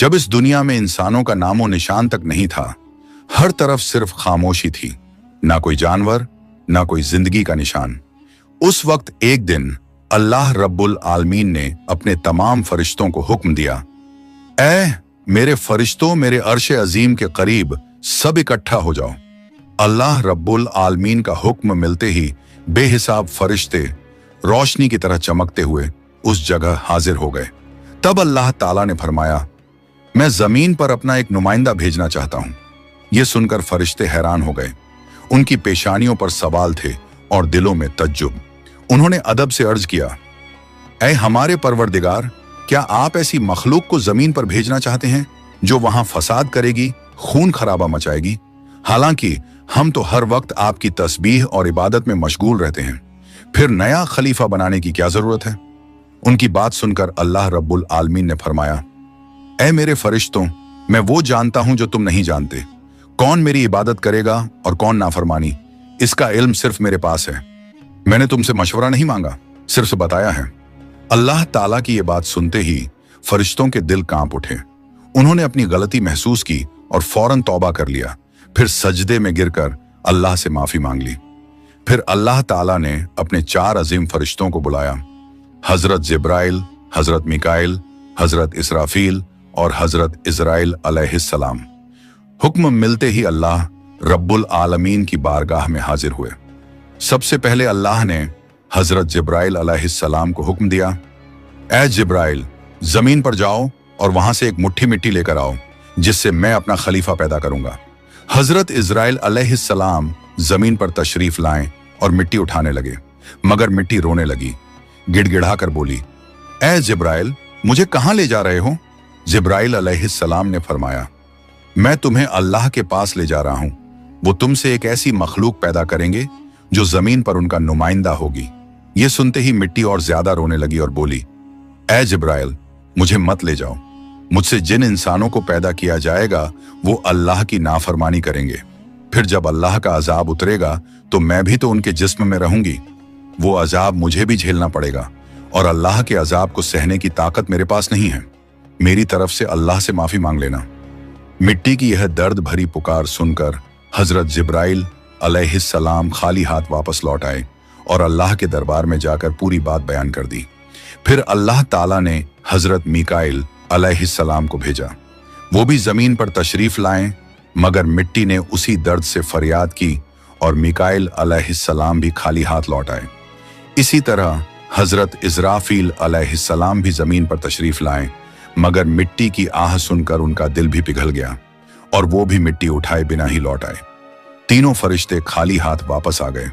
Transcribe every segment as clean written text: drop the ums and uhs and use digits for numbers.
जब इस दुनिया में इंसानों का नामो निशान तक नहीं था, हर तरफ सिर्फ खामोशी थी, ना कोई जानवर, ना कोई जिंदगी का निशान। उस वक्त एक दिन अल्लाह रब्बुल आलमीन ने अपने तमाम फरिश्तों को हुक्म दिया, ऐ मेरे फरिश्तों, मेरे अर्श अजीम के करीब सब इकट्ठा हो जाओ। अल्लाह रब्बुल आलमीन का हुक्म मिलते ही बेहिसाब फरिश्ते रोशनी की तरह चमकते हुए उस जगह हाजिर हो गए। तब अल्लाह ताला ने फरमाया, मैं जमीन पर अपना एक नुमाइंदा भेजना चाहता हूं। यह सुनकर फरिश्ते हैरान हो गए। उनकी पेशानियों पर सवाल थे और दिलों में तज्जुब। उन्होंने अदब से अर्ज किया, ऐ हमारे परवरदिगार, क्या आप ऐसी मखलूक को जमीन पर भेजना चाहते हैं जो वहां फसाद करेगी, खून खराबा मचाएगी? हालांकि हम तो हर वक्त आपकी तस्बीह और इबादत में मशगूल रहते हैं, फिर नया खलीफा बनाने की क्या जरूरत है? उनकी बात सुनकर अल्लाह रब्बुल आलमीन ने फरमाया, ऐ मेरे फरिश्तों, मैं वो जानता हूं जो तुम नहीं जानते। कौन मेरी इबादत करेगा और कौन नाफरमानी, इसका इल्म सिर्फ मेरे पास है। मैंने तुमसे मशवरा नहीं मांगा, सिर्फ बताया है। अल्लाह ताला की ये बात सुनते ही फरिश्तों के दिल कांप उठे। उन्होंने अपनी गलती महसूस की और फौरन तौबा कर लिया। फिर सजदे में गिरकर अल्लाह से माफी मांग ली। फिर अल्लाह ताला ने अपने 4 अजीम फरिश्तों को बुलाया, हजरत जिब्राइल, हजरत मिकाइल, हजरत इसराफील और हजरत इजराइल अलैहिस्सलाम। हुक्म मिलते ही अल्लाह रब्बुल आलमीन की बारगाह में हाजिर हुए। सबसे पहले अल्लाह ने हजरत जिब्राइल अलैहिस्सलाम को हुक्म दिया, ऐ जिब्राइल, जमीन पर जाओ और वहां से एक मुट्ठी मिट्टी लेकर आओ, जिससे मैं अपना खलीफा पैदा करूंगा। हजरत इजराइल अलैहिस्सलाम जमीन पर तशरीफ लाएं और मिट्टी उठाने लगे, मगर मिट्टी रोने लगी। गिड़गिड़ाकर बोली, ऐ जिब्राइल, मुझे कहां ले जा रहे हो? जिब्राइल अलैहिस्सलाम ने फरमाया, मैं तुम्हें अल्लाह के पास ले जा रहा हूं। वो तुमसे एक ऐसी मखलूक पैदा करेंगे जो जमीन पर उनका नुमाइंदा होगी। ये सुनते ही मिट्टी और ज्यादा रोने लगी और बोली, ऐ जिब्राइल, मुझे मत ले जाओ। मुझसे जिन इंसानों को पैदा किया जाएगा वो अल्लाह की नाफरमानी करेंगे। फिर जब अल्लाह का अजाब उतरेगा तो मैं भी तो उनके जिस्म में रहूंगी। वो अजाब मुझे भी झेलना पड़ेगा और अल्लाह के अजाब को सहने की ताकत मेरे पास नहीं है। मेरी तरफ से अल्लाह से माफी मांग लेना। मिट्टी की यह दर्द भरी पुकार सुनकर हजरत जिब्राइल अलैहिस्सलाम खाली हाथ वापस लौट आए और अल्लाह के दरबार में जाकर पूरी बात बयान कर दी। फिर अल्लाह ताला ने हजरत मिकाइल अलैहिस्सलाम को भेजा। वो भी जमीन पर तशरीफ लाएं, मगर मिट्टी ने उसी दर्द से फरियाद की और मिकाइल अलैहिस्सलाम भी खाली हाथ लौट आए। इसी तरह हजरत इजराफील अलैहिस्सलाम भी जमीन पर तशरीफ लाएं, मगर मिट्टी की आह सुनकर उनका दिल भी पिघल गया और वो भी मिट्टी उठाए बिना ही लौट आए। तीनों फरिश्ते खाली हाथ वापस आ गए।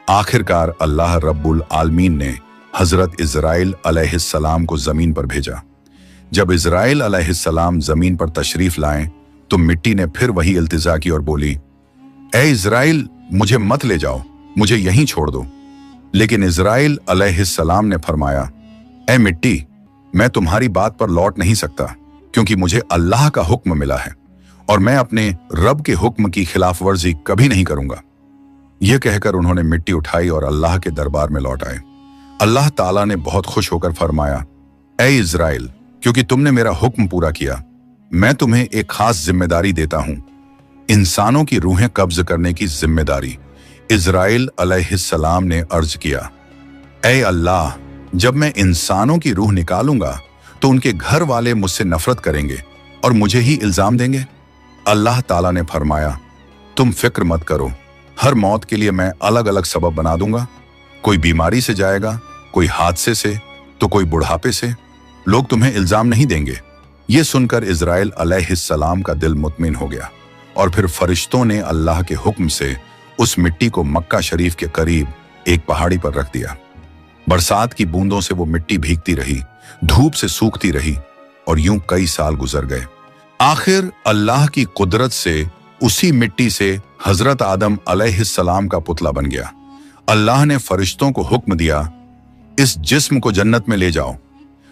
आखिरकार अल्लाह रब्बुल आलमीन ने हजरत इजराइल अलैहिस्सलाम को जमीन पर भेजा। जब इजराइल अलैहिस्सलाम जमीन पर तशरीफ लाएं तो मिट्टी ने फिर वही इल्तिजा की और बोली, ए इजराइल, मुझे मत ले जाओ, मुझे यहीं छोड़ दो। लेकिन इजराइल अलैहिस्सलाम ने फरमाया, ए मिट्टी, मैं तुम्हारी बात पर लौट नहीं सकता, क्योंकि मुझे अल्लाह का हुक्म मिला है और मैं अपने रब के हुक्म की खिलाफ वर्जी कभी नहीं करूंगा। यह कहकर उन्होंने मिट्टी उठाई और अल्लाह के दरबार में लौट आए। अल्लाह ताला ने बहुत खुश होकर फरमाया, ए इजराइल, क्योंकि तुमने मेरा हुक्म पूरा किया, मैं तुम्हें एक खास जिम्मेदारी देता हूं, इंसानों की रूहें कब्ज करने की जिम्मेदारी। इजराइल अलैहिस्सलाम ने अर्ज किया, ए अल्लाह, जब मैं इंसानों की रूह निकालूंगा तो उनके घर वाले मुझसे नफरत करेंगे और मुझे ही इल्जाम देंगे। अल्लाह ताला ने फरमाया, तुम फिक्र मत करो, हर मौत के लिए मैं अलग अलग सबब बना दूंगा। कोई बीमारी से जाएगा, कोई हादसे से, तो कोई बुढ़ापे से। लोग तुम्हें इल्जाम नहीं देंगे। ये सुनकर इजराइल अलैहिस्सलाम का दिल मुतमिन हो गया और फिर फरिश्तों ने अल्लाह के हुक्म से उस मिट्टी को मक्का शरीफ के करीब एक पहाड़ी पर रख दिया। बरसात की बूंदों से वो मिट्टी भीगती रही, धूप से सूखती रही और यूं कई साल गुजर गए। आखिर अल्लाह की कुदरत से उसी मिट्टी से हजरत आदम अलैहिस्सलाम का पुतला बन गया। अल्लाह ने फरिश्तों को हुक्म दिया, इस जिस्म को जन्नत में ले जाओ।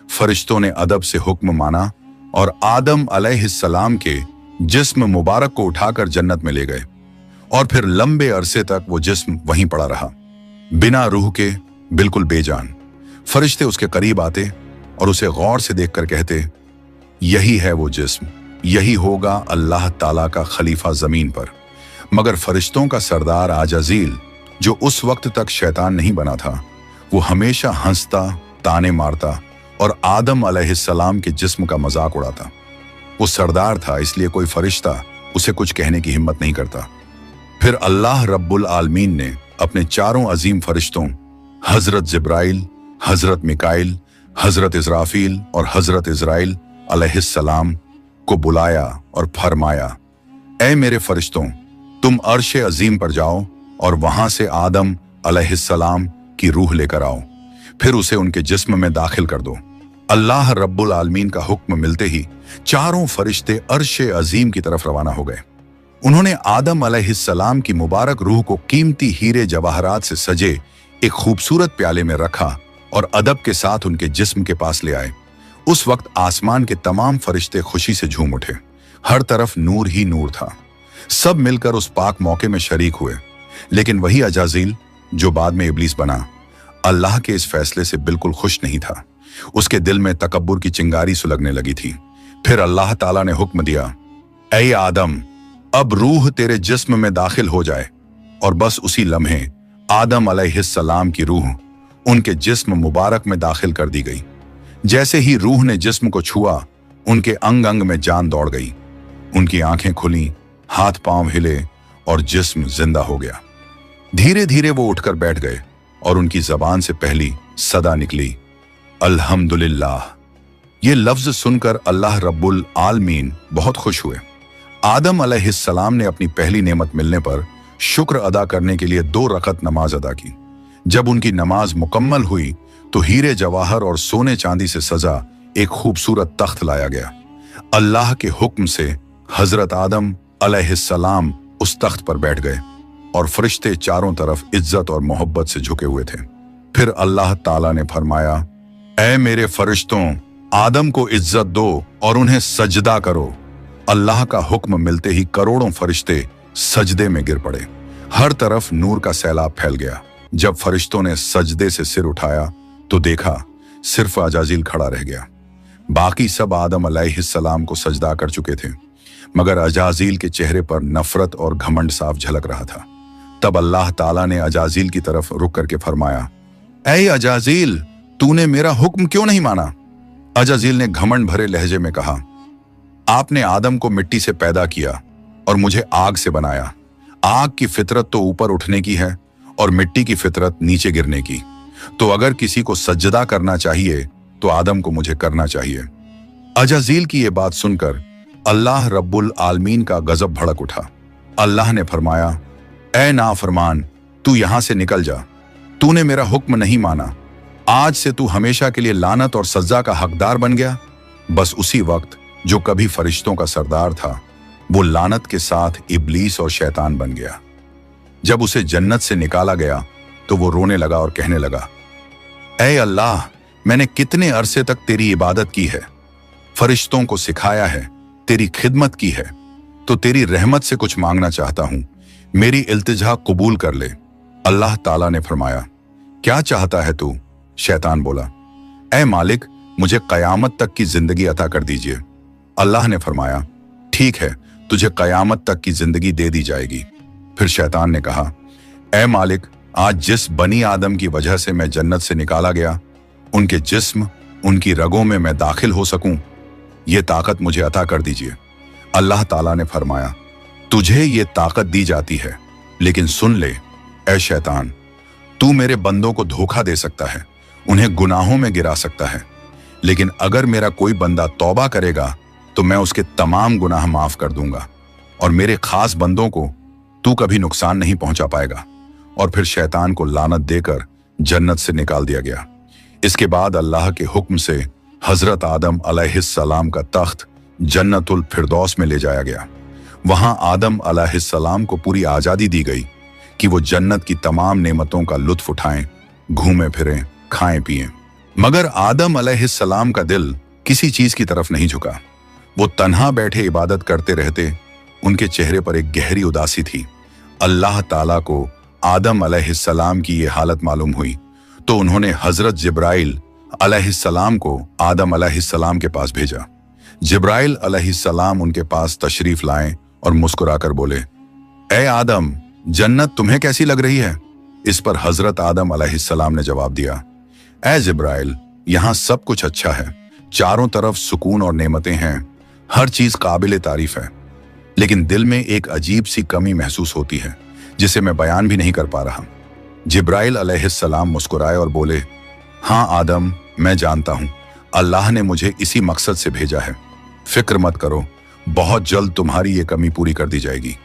फरिश्तों ने अदब से हुक्म माना और आदम अलैहिस्सलाम के जिस्म मुबारक को उठाकर जन्नत में ले गए और फिर लंबे अरसे तक वो जिस्म वहीं पड़ा रहा, बिना रूह के, बिल्कुल बेजान। फरिश्ते उसके करीब आते और उसे गौर से देखकर कहते, यही है वो जिस्म, यही होगा अल्लाह ताला का खलीफा जमीन पर। मगर फरिश्तों का सरदार आजाजील, जो उस वक्त तक शैतान नहीं बना था, वो हमेशा हंसता, ताने मारता और आदम अलैहिस्सलाम के जिस्म का मजाक उड़ाता। वो सरदार था, इसलिए कोई फरिश्ता उसे कुछ कहने की हिम्मत नहीं करता। फिर अल्लाह रब्बुल आलमीन ने अपने चारों अजीम फरिश्तों हजरत जिब्राइल, हजरत मिकाइल, हजरत इजराफील और हजरत इजराइल अलैहिस्सलाम को बुलाया और फरमाया, ऐ मेरे फरिश्तों, तुम अर्श अजीम पर जाओ और वहां से आदम अलैहिस्सलाम की रूह लेकर आओ, फिर उसे उनके जिस्म में दाखिल कर दो। अल्लाह रब्बुल आलमीन का हुक्म मिलते ही चारों फरिश्ते अर्श अजीम की तरफ रवाना हो गए। उन्होंने आदम अलैहिस्सलाम की मुबारक रूह को कीमती हीरे जवाहरात से सजे एक खूबसूरत प्याले में रखा और अदब के साथ उनके जिस्म के पास ले आए। उस वक्त आसमान के तमाम फरिश्ते खुशी से झूम उठे। हर तरफ नूर ही नूर था। सब मिलकर उस पाक मौके में शरीक हुए। लेकिन वही अजाजील, जो बाद में इब्लीस बना, अल्लाह के इस फैसले से बिल्कुल खुश नहीं था। उसके दिल में तकब्बुर की चिंगारी सुलगने लगी थी। फिर अल्लाह ताला ने हुक्म दिया, ऐ आदम, अब रूह तेरे जिस्म में दाखिल हो जाए। और बस उसी लम्हे आदम अलैहिस्सलाम की रूह उनके जिस्म मुबारक में दाखिल कर दी गई। जैसे ही रूह ने जिस्म को छुआ, उनके अंग अंग में जान दौड़ गई। उनकी आंखें खुली, हाथ पांव हिले और जिस्म जिंदा हो गया। धीरे धीरे वो उठकर बैठ गए और उनकी जबान से पहली सदा निकली, अल्हम्दुलिल्लाह। ये लफ्ज सुनकर अल्लाह रब्बुल आलमीन बहुत खुश हुए। आदम अलैहिस्सलाम ने अपनी पहली नेमत मिलने पर शुक्र अदा करने के लिए 2 रकत नमाज अदा की। जब उनकी नमाज मुकम्मल हुई तो हीरे जवाहर और सोने चांदी से सजा एक खूबसूरत तख्त लाया गया। अल्लाह के हुक्म से हजरत आदम अलैहिस्सलाम उस तख्त पर बैठ गए और फरिश्ते चारों तरफ इज्जत और मोहब्बत से झुके हुए थे। फिर अल्लाह ताला ने फरमाया, ऐ मेरे फरिश्तों, आदम को इज्जत दो और उन्हें सजदा करो। अल्लाह का हुक्म मिलते ही करोड़ों फरिश्ते सजदे में गिर पड़े। हर तरफ नूर का सैलाब फैल गया। जब फरिश्तों ने सजदे से सिर उठाया तो देखा सिर्फ अजाजील खड़ा रह गया। बाकी सब आदम अलैहिस्सलाम को सजदा कर चुके थे, मगर अजाजील के चेहरे पर नफरत और घमंड साफ झलक रहा था। तब अल्लाह ताला ने अजाजील की तरफ रुक करके फरमाया, ऐ अजाजील, तूने मेरा हुक्म क्यों नहीं माना? अजाजील ने घमंड भरे लहजे में कहा, आपने आदम को मिट्टी से पैदा किया और मुझे आग से बनाया। आग की फितरत तो ऊपर उठने की है और मिट्टी की फितरत नीचे गिरने की। तो अगर किसी को सजदा करना चाहिए तो आदम को मुझे करना चाहिए। अजाजील की यह बात सुनकर अल्लाह रब्बुल आलमीन का गजब भड़क उठा। अल्लाह ने फरमाया, ऐ नाफरमान, तू यहां से निकल जा। तूने मेरा हुक्म नहीं माना। आज से तू हमेशा के लिए लानत और सजा का हकदार बन गया। बस उसी वक्त जो कभी फरिश्तों का सरदार था, वो लानत के साथ इब्लीस और शैतान बन गया। जब उसे जन्नत से निकाला गया तो वो रोने लगा और कहने लगा, ऐ अल्लाह, मैंने कितने अरसे तक तेरी इबादत की है, फरिश्तों को सिखाया है, तेरी खिदमत की है, तो तेरी रहमत से कुछ मांगना चाहता हूं, मेरी इल्तिजा कबूल कर ले। अल्लाह ताला ने फरमाया, क्या चाहता है तू? शैतान बोला, ऐ मालिक, मुझे कयामत तक की जिंदगी अता कर दीजिए। अल्लाह ने फरमाया, ठीक है, तुझे कयामत तक की जिंदगी दे दी जाएगी। फिर शैतान ने कहा, ऐ मालिक, आज जिस बनी आदम की वजह से मैं जन्नत से निकाला गया, उनके जिस्म, उनकी रगों में मैं दाखिल हो सकूं, ये ताकत मुझे अता कर दीजिए। अल्लाह ताला ने फरमाया, तुझे ये ताकत दी जाती है, लेकिन सुन ले ऐ शैतान, तू मेरे बंदों को धोखा दे सकता है, उन्हें गुनाहों में गिरा सकता है, लेकिन अगर मेरा कोई बंदा तौबा करेगा तो मैं उसके तमाम गुनाह माफ कर दूंगा और मेरे खास बंदों को तू कभी नुकसान नहीं पहुंचा पाएगा। और फिर शैतान को लानत देकर जन्नत से निकाल दिया गया। इसके बाद अल्लाह के हुक्म से हजरत आदम अलैहिस्सलाम का तख्त जन्नतुल फिरदौस में ले जाया गया। वहां आदम अलैहिस्सलाम को पूरी आजादी दी गई कि वो जन्नत की तमाम नेमतों का लुत्फ उठाएं, घूमें फिरें, खाएं पिएं। मगर आदम अलैहिस्सलाम का दिल किसी चीज की तरफ नहीं झुका। वो तन्हा बैठे इबादत करते रहते। उनके चेहरे पर एक गहरी उदासी थी। अल्लाह ताला को आदम अलैहिस्सलाम की ये हालत मालूम हुई तो उन्होंने हजरत जिब्राइल अलैहिस्सलाम को आदम अलैहिस्सलाम के पास भेजा। जिब्राइल अलैहिस्सलाम उनके पास तशरीफ लाए और मुस्कुराकर बोले, ए आदम, जन्नत तुम्हें कैसी लग रही है? इस पर हजरत आदम अलैहिस्सलाम ने जवाब दिया, ए जिब्राइल, यहाँ सब कुछ अच्छा है, चारों तरफ सुकून और नेमतें हैं, हर चीज काबिल तारीफ है, लेकिन दिल में एक अजीब सी कमी महसूस होती है जिसे मैं बयान भी नहीं कर पा रहा। जिब्राइल अलैहिस्सलाम मुस्कुराए और बोले, हाँ आदम, मैं जानता हूं, अल्लाह ने मुझे इसी मकसद से भेजा है, फिक्र मत करो, बहुत जल्द तुम्हारी ये कमी पूरी कर दी जाएगी।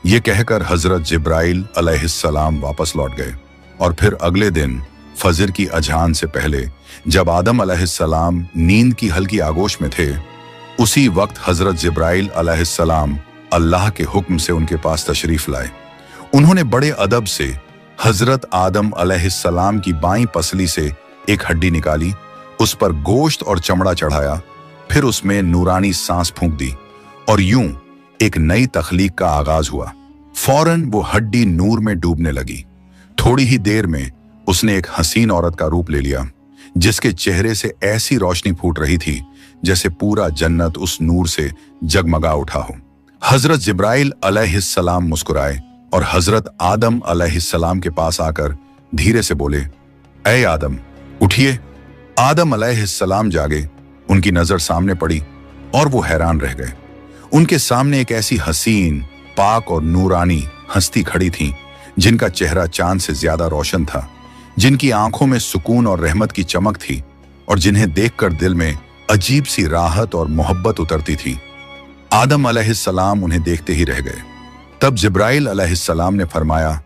ये कहकर हजरत जिब्राइल अलैहिस्सलाम वापस लौट गए और फिर अगले दिन फजर की अजान से पहले जब आदम अलैहिस्सलाम नींद की हल्की आगोश में थे, उसी वक्त हजरत जिब्राइल अलैहिस्सलाम अल्लाह के हुक्म से उनके पास तशरीफ लाए। उन्होंने बड़े अदब से हजरत आदम अलैहिस्सलाम की बाईं पसली से एक हड्डी निकाली, उस पर गोश्त और चमड़ा चढ़ाया, फिर उसमें नूरानी सांस फूंक दी और यूं एक नई तख्लीक का आगाज हुआ। फौरन वो हड्डी नूर में डूबने लगी। थोड़ी ही देर में उसने एक हसीन औरत का रूप ले लिया, जिसके चेहरे से ऐसी रोशनी फूट रही थी जैसे पूरा जन्नत उस नूर से जगमगा उठा हो। हजरत जिब्राइल अलैहिस्सलाम मुस्कुराए और हजरत आदम अलैहिस्सलाम के पास आकर धीरे से बोले, ए आदम, उठिए। आदम अलैहिस्सलाम जागे, उनकी नजर सामने पड़ी और वो हैरान रह गए। उनके सामने एक ऐसी हसीन, पाक और नूरानी हस्ती खड़ी थी जिनका चेहरा चांद से ज्यादा रोशन था, जिनकी आंखों में सुकून और रहमत की चमक थी और जिन्हें देखकर दिल में अजीब सी राहत और मोहब्बत उतरती थी। आदम अलैहिस्सलाम उन्हें देखते ही रह गए। तब जिब्राइल अलैहिस्सलाम ने फरमाया,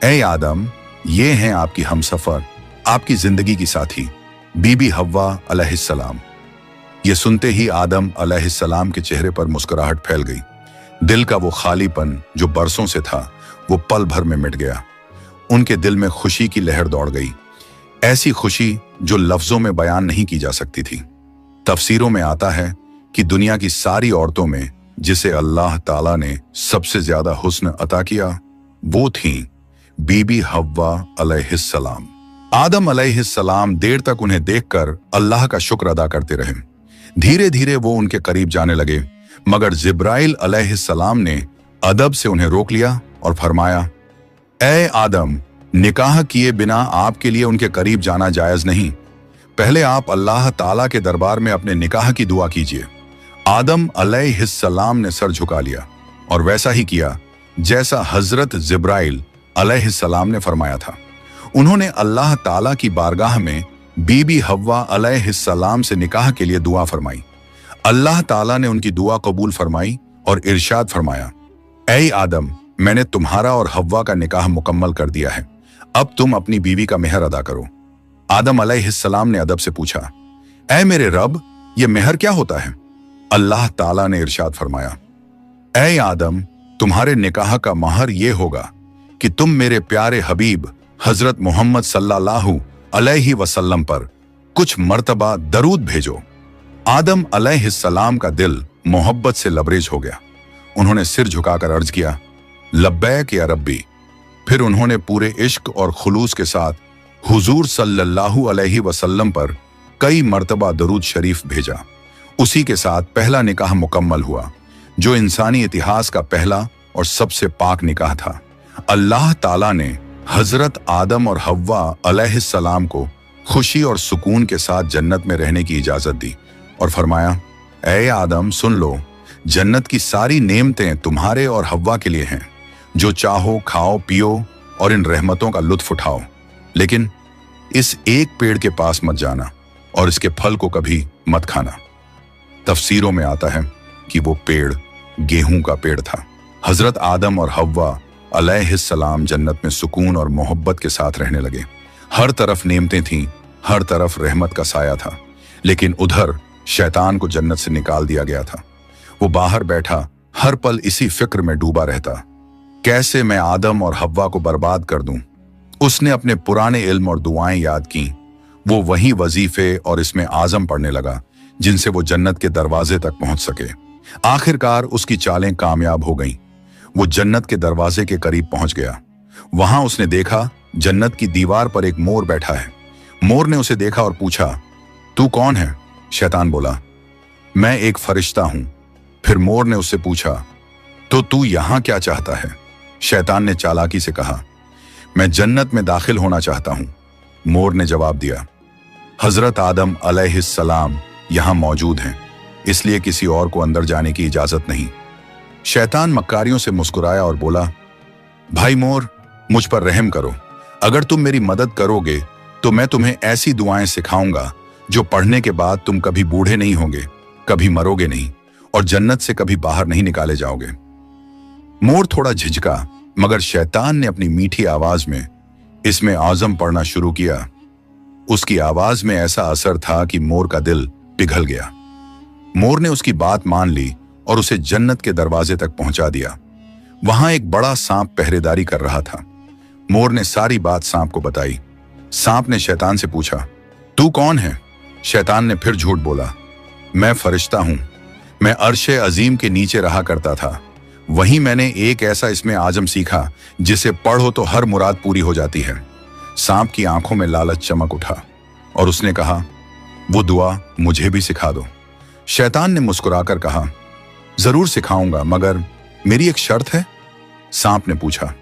ए आदम, ये हैं आपकी हमसफर, आपकी जिंदगी की साथी, बीबी हव्वा अलैहिस्सलाम। ये सुनते ही आदम अलैहिस्सलाम के चेहरे पर मुस्कुराहट फैल गई। दिल का वो खालीपन जो बरसों से था, वो पल भर में मिट गया। उनके दिल में खुशी की लहर दौड़ गई, ऐसी खुशी जो लफ्जों में बयान नहीं की जा सकती थी। तफसीरों में आता है कि दुनिया की सारी औरतों में जिसे अल्लाह ताला ने सबसे ज्यादा हुस्न अता किया, वो थीं बीबी हव्वा अलैहिस्सलाम। आदम अलैहिस्सलाम देर तक उन्हें देखकर अल्लाह का शुक्र अदा करते रहे। धीरे धीरे वो उनके करीब जाने लगे, मगर जिब्राइल अलैहिस्सलाम ने अदब से उन्हें रोक लिया और फरमाया, ए आदम, निकाह किए बिना आपके लिए उनके करीब जाना जायज नहीं। पहले आप अल्लाह ताला के दरबार में अपने निकाह की दुआ कीजिए। आदम अलैहिस्सलाम ने सर झुका लिया और वैसा ही किया जैसा हजरत जिब्राइल अलैहिस्सलाम ने फरमाया था। उन्होंने अल्लाह ताला की बारगाह में बीबी हव्वा अलैहिस्सलाम से निकाह के लिए दुआ फरमाई। अल्लाह ताला ने उनकी दुआ कबूल फरमाई और इरशाद फरमाया, ऐ आदम, मैंने तुम्हारा और हव्वा का निकाह मुकम्मल कर दिया है, अब तुम अपनी बीवी का मेहर अदा करो। आदम अलैहिस्सलाम ने अदब से पूछा, ऐ मेरे रब, ये मेहर क्या होता है? अल्लाह ताला ने इरशाद फरमाया, ऐ आदम, तुम्हारे निकाह का महर ये होगा कि तुम मेरे प्यारे हबीब हजरत मोहम्मद सल्लल्लाहु अलैहि वसल्लम पर कुछ मर्तबा दरूद भेजो। आदम अलैहिस्सलाम का दिल मोहब्बत से लबरेज हो गया। उन्होंने सिर झुकाकर अर्ज किया, लब्बैक या रब्बी। फिर उन्होंने पूरे इश्क और खुलूस के साथ हुजूर सल्लल्लाहु अलैहि वसल्लम पर कई मर्तबा दरूद शरीफ भेजा। उसी के साथ पहला निकाह मुकम्मल हुआ, जो इंसानी इतिहास का पहला और सबसे पाक निकाह था। अल्लाह ताला ने हजरत आदम और हव्वा अलैहिस्सलाम को खुशी और सुकून के साथ जन्नत में रहने की इजाजत दी और फरमाया, ऐ आदम, सुन लो, जन्नत की सारी नेमतें तुम्हारे और हव्वा के लिए हैं। जो चाहो खाओ पियो और इन रहमतों का लुत्फ उठाओ, लेकिन इस एक पेड़ के पास मत जाना और इसके फल को कभी मत खाना। तफसीरों में आता है कि वो पेड़ गेहूं का पेड़ था। हजरत आदम और हव्वा अलैहिस्सलाम जन्नत में सुकून और मोहब्बत के साथ रहने लगे। हर तरफ नेमतें थीं, हर तरफ रहमत का साया था, लेकिन उधर शैतान को जन्नत से निकाल दिया गया था। वो बाहर बैठा हर पल इसी फिक्र में डूबा रहता, कैसे मैं आदम और हव्वा को बर्बाद कर दूं। उसने अपने पुराने इल्म और दुआएं याद की। वो वही वजीफे और इसमें आजम पढ़ने लगा जिनसे वो जन्नत के दरवाजे तक पहुंच सके। आखिरकार उसकी चालें कामयाब हो गईं। वो जन्नत के दरवाजे के करीब पहुंच गया। वहां उसने देखा जन्नत की दीवार पर एक मोर बैठा है। मोर ने उसे देखा और पूछा, तू कौन है? शैतान बोला, मैं एक फरिश्ता हूं। फिर मोर ने उससे पूछा, तो तू यहां क्या चाहता है? शैतान ने चालाकी से कहा, मैं जन्नत में दाखिल होना चाहता हूं। मोर ने जवाब दिया, हजरत आदम अलैहिस्सलाम यहां मौजूद हैं, इसलिए किसी और को अंदर जाने की इजाजत नहीं। शैतान मक्कारियों से मुस्कुराया और बोला, भाई मोर, मुझ पर रहम करो। अगर तुम मेरी मदद करोगे तो मैं तुम्हें ऐसी दुआएं सिखाऊंगा जो पढ़ने के बाद तुम कभी बूढ़े नहीं होंगे, कभी मरोगे नहीं और जन्नत से कभी बाहर नहीं निकाले जाओगे। मोर थोड़ा झिझका, मगर शैतान ने अपनी मीठी आवाज में इसमें आज़म पढ़ना शुरू किया। उसकी आवाज में ऐसा असर था कि मोर का दिल पिघल गया। मोर ने उसकी बात मान ली और उसे जन्नत के दरवाजे तक पहुंचा दिया। वहां एक बड़ा सांप पहरेदारी कर रहा था। मोर ने सारी बात सांप को बताई। सांप ने शैतान से पूछा, तू कौन है? शैतान ने फिर झूठ बोला, मैं फरिश्ता हूं। मैं अर्शे अजीम के नीचे रहा करता था। वहीं मैंने एक ऐसा इसमें आजम सीखा जिसे पढ़ो तो हर मुराद पूरी हो जाती है। सांप की आंखों में लालच चमक उठा और उसने कहा, वो दुआ मुझे भी सिखा दो। शैतान ने मुस्कुराकर कहा, जरूर सिखाऊंगा, मगर मेरी एक शर्त है। सांप ने पूछा,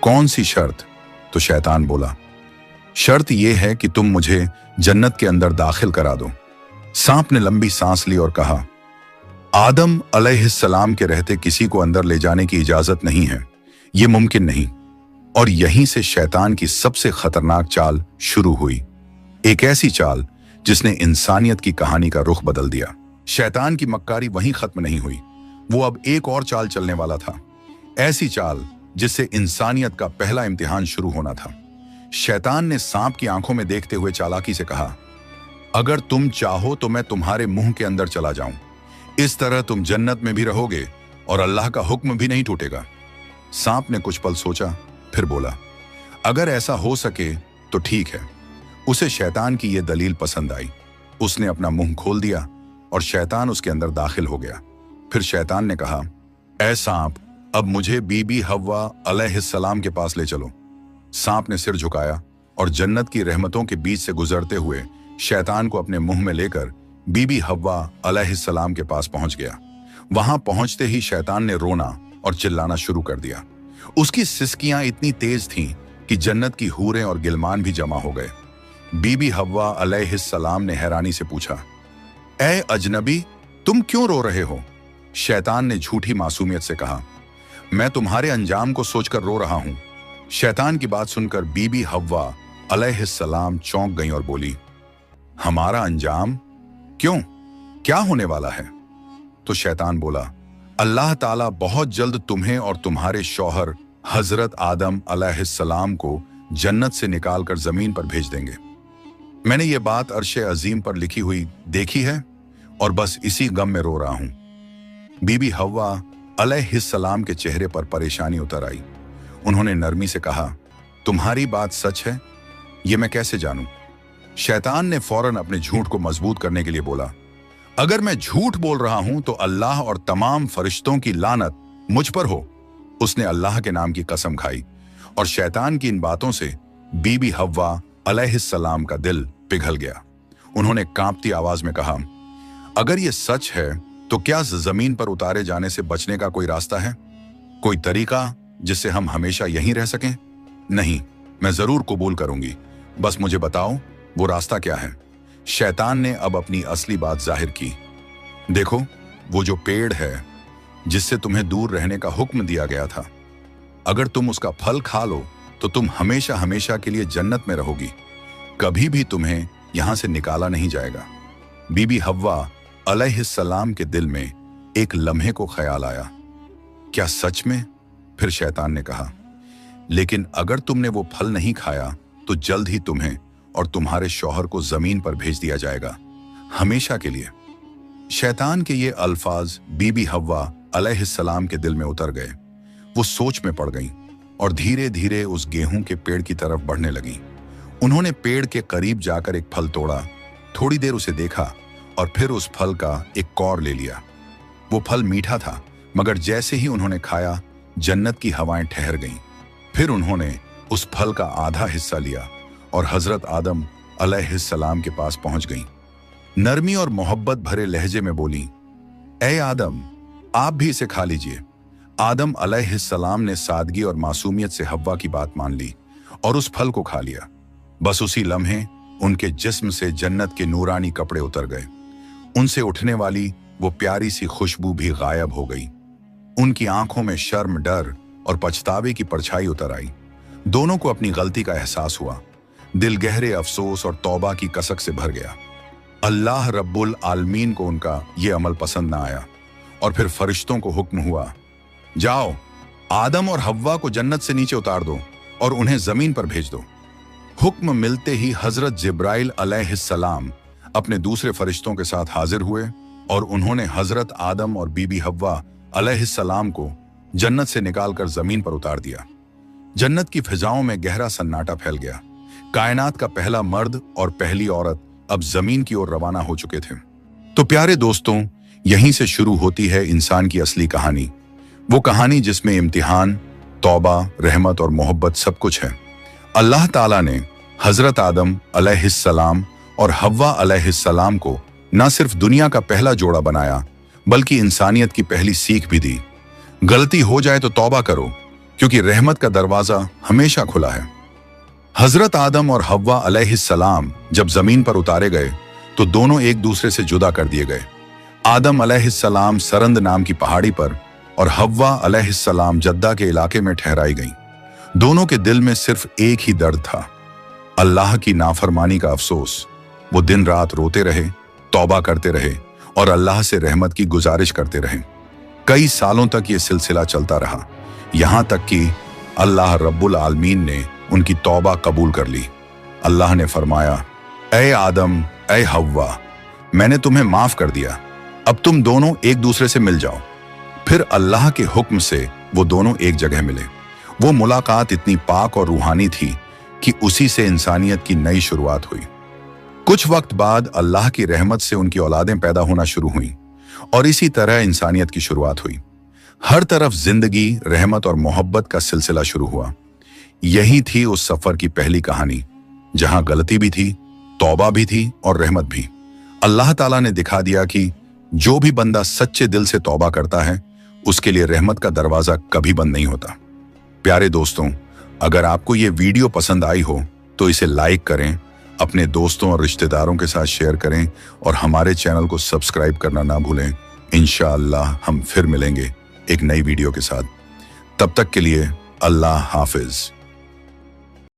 कौन सी शर्त? तो शैतान बोला, शर्त यह है कि तुम मुझे जन्नत के अंदर दाखिल करा दो। सांप ने लंबी सांस ली और कहा, आदम अलैहिस्सलाम के रहते किसी को अंदर ले जाने की इजाजत नहीं है, यह मुमकिन नहीं। और यहीं से शैतान की सबसे खतरनाक चाल शुरू हुई, एक ऐसी चाल जिसने इंसानियत की कहानी का रुख बदल दिया। शैतान की मक्कारी वहीं खत्म नहीं हुई, वो अब एक और चाल चलने वाला था, ऐसी चाल जिससे इंसानियत का पहला इम्तिहान शुरू होना था। शैतान ने सांप की आंखों में देखते हुए चालाकी से कहा, अगर तुम चाहो तो मैं तुम्हारे मुंह के अंदर चला जाऊं। इस तरह तुम जन्नत में भी रहोगे और अल्लाह का हुक्म भी नहीं टूटेगा। सांप ने कुछ पल सोचा, फिर बोला, अगर ऐसा हो सके तो ठीक है। उसे शैतान की यह दलील पसंद आई। उसने अपना मुंह खोल दिया और शैतान उसके अंदर दाखिल हो गया। फिर शैतान ने कहा, ऐ सांप, अब मुझे बीबी हव्वा अलैहिस्सलाम के पास ले चलो। सांप ने सिर झुकाया और जन्नत की रहमतों के बीच से गुजरते हुए शैतान को अपने मुंह में लेकर बीबी हव्वा अलैहिस्सलाम के पास पहुंच गया। वहां पहुंचते ही शैतान ने रोना और चिल्लाना शुरू कर दिया। उसकी सिसकियां इतनी तेज थीं कि जन्नत की हूरें और गिलमान भी जमा हो गए। बीबी हव्वा अलैहिस्सलाम ने हैरानी से पूछा, ऐ अजनबी, तुम क्यों रो रहे हो? शैतान ने झूठी मासूमियत से कहा, मैं तुम्हारे अंजाम को सोचकर रो रहा हूं। शैतान की बात सुनकर बीबी हव्वा अलैहिस्सलाम चौंक गईं और बोली, हमारा अंजाम? क्यों, क्या होने वाला है? तो शैतान बोला, अल्लाह ताला बहुत जल्द तुम्हें और तुम्हारे शौहर हजरत आदम अलैहिस्सलाम को जन्नत से निकालकर जमीन पर भेज देंगे। मैंने ये बात अर्शे अजीम पर लिखी हुई देखी है और बस इसी गम में रो रहा हूं। बीबी हव्वा अलैहिस्सलाम के चेहरे पर परेशानी उतर आई। उन्होंने नरमी से कहा, तुम्हारी बात सच है? ये मैं कैसे जानूं? शैतान ने फौरन अपने झूठ को मजबूत करने के लिए बोला, अगर मैं झूठ बोल रहा हूं तो अल्लाह और तमाम फरिश्तों की लानत मुझ पर हो। उसने अल्लाह के नाम की कसम खाई और शैतान की इन बातों से बीबी हव्वा अलैहिस्सलाम का दिल पिघल गया। उन्होंने कांपती आवाज में कहा, अगर ये सच है तो क्या जमीन पर उतारे जाने से बचने का कोई रास्ता है? कोई तरीका जिससे हम हमेशा यहीं रह सकें? नहीं, मैं जरूर कबूल करूंगी, बस मुझे बताओ वो रास्ता क्या है। शैतान ने अब अपनी असली बात जाहिर की। देखो, वो जो पेड़ है जिससे तुम्हें दूर रहने का हुक्म दिया गया था, अगर तुम उसका फल खा लो तो तुम हमेशा हमेशा के लिए जन्नत में रहोगी, कभी भी तुम्हें यहां से निकाला नहीं जाएगा। बीबी हव्वा अलैहिस्सलाम के दिल में एक लम्हे को ख्याल आया, क्या सच में? फिर शैतान ने कहा, लेकिन अगर तुमने वो फल नहीं खाया तो जल्द ही तुम्हें और तुम्हारे शौहर को जमीन पर भेज दिया जाएगा, हमेशा के लिए। शैतान के ये अल्फाज बीबी हव्वा अलैहिस्सलाम के दिल में उतर गए। वो सोच में पड़ गईं और धीरे धीरे उस गेहूं के पेड़ की तरफ बढ़ने लगीं। उन्होंने पेड़ के करीब जाकर एक फल तोड़ा, थोड़ी देर उसे देखा और फिर उस फल का एक कौर ले लिया। वो फल मीठा था, मगर जैसे ही उन्होंने खाया जन्नत की हवाएं ठहर गईं। फिर उन्होंने उस फल का आधा हिस्सा लिया और हजरत आदम अलैहिस्सलाम के पास पहुंच गईं। नरमी और मोहब्बत भरे लहजे में बोली, ए आदम, आप भी इसे खा लीजिए। आदम अलैहिस्सलाम ने सादगी और मासूमियत से हव्वा की बात मान ली और उस फल को खा लिया। बस उसी लम्हे उनके जिस्म से जन्नत के नूरानी कपड़े उतर गए। उनसे उठने वाली वो प्यारी सी खुशबू भी गायब हो गई। उनकी आंखों में शर्म, डर और पछतावे की परछाई उतर आई। दोनों को अपनी गलती का एहसास हुआ। दिल गहरे अफसोस और तौबा की कसक से भर गया। अल्लाह रब्बुल आलमीन को उनका ये अमल पसंद न आया और फिर फरिश्तों को हुक्म हुआ, जाओ, आदम और हव्वा को जन्नत से नीचे उतार दो और उन्हें जमीन पर भेज दो। हुक्म मिलते ही हजरत जिब्राइल अलैहिस्सलाम अपने दूसरे फरिश्तों के साथ हाजिर हुए और उन्होंने हजरत आदम और बीबी हव्वा अलैहिस्सलाम को जन्नत से निकालकर जमीन पर उतार दिया। जन्नत की फिजाओं में गहरा सन्नाटा फैल गया। कायनात का पहला मर्द और पहली औरत अब जमीन की ओर रवाना हो चुके थे। तो प्यारे दोस्तों, यहीं से शुरू होती है इंसान की असली कहानी। वो कहानी जिसमें इम्तिहान, तौबा, रहमत और मोहब्बत सब कुछ है। अल्लाह ताला ने हजरत आदम अलैहिस्सलाम और हव्वा अलैहिस्सलाम को न सिर्फ दुनिया का पहला जोड़ा बनाया, बल्कि इंसानियत की पहली सीख भी दी। गलती हो जाए तो तौबा करो, क्योंकि रहमत का दरवाजा हमेशा खुला है। हजरत आदम और हव्वा अलैहिस्सलाम जब जमीन पर उतारे गए तो दोनों एक दूसरे से जुदा कर दिए गए। आदम अलैहिस्सलाम सरंद नाम की पहाड़ी पर और हव्वा अलैहिस्सलाम जद्दा के इलाके में ठहराई गईं। दोनों के दिल में सिर्फ एक ही दर्द था, अल्लाह की नाफरमानी का अफसोस। वो दिन रात रोते रहे, तौबा करते रहे और अल्लाह से रहमत की गुजारिश करते रहे। कई सालों तक ये सिलसिला चलता रहा, यहां तक कि अल्लाह रब्बुल आलमीन ने उनकी तौबा कबूल कर ली। अल्लाह ने फरमाया, ए आदम, ए हव्वा, मैंने तुम्हें माफ कर दिया, अब तुम दोनों एक दूसरे से मिल जाओ। फिर अल्लाह के हुक्म से वो दोनों एक जगह मिले। वो मुलाकात इतनी पाक और रूहानी थी कि उसी से इंसानियत की नई शुरुआत हुई। कुछ वक्त बाद अल्लाह की रहमत से उनकी औलादें पैदा होना शुरू हुईं और इसी तरह इंसानियत की शुरुआत हुई। हर तरफ जिंदगी, रहमत और मोहब्बत का सिलसिला शुरू हुआ। यही थी उस सफर की पहली कहानी, जहां गलती भी थी, तौबा भी थी और रहमत भी। अल्लाह ताला ने दिखा दिया कि जो भी बंदा सच्चे दिल से तौबा करता है, उसके लिए रहमत का दरवाजा कभी बंद नहीं होता। प्यारे दोस्तों, अगर आपको ये वीडियो पसंद आई हो तो इसे लाइक करें, अपने दोस्तों और रिश्तेदारों के साथ शेयर करें और हमारे चैनल को सब्सक्राइब करना ना भूलें। इंशाअल्लाह हम फिर मिलेंगे एक नई वीडियो के साथ। तब तक के लिए अल्लाह हाफिज।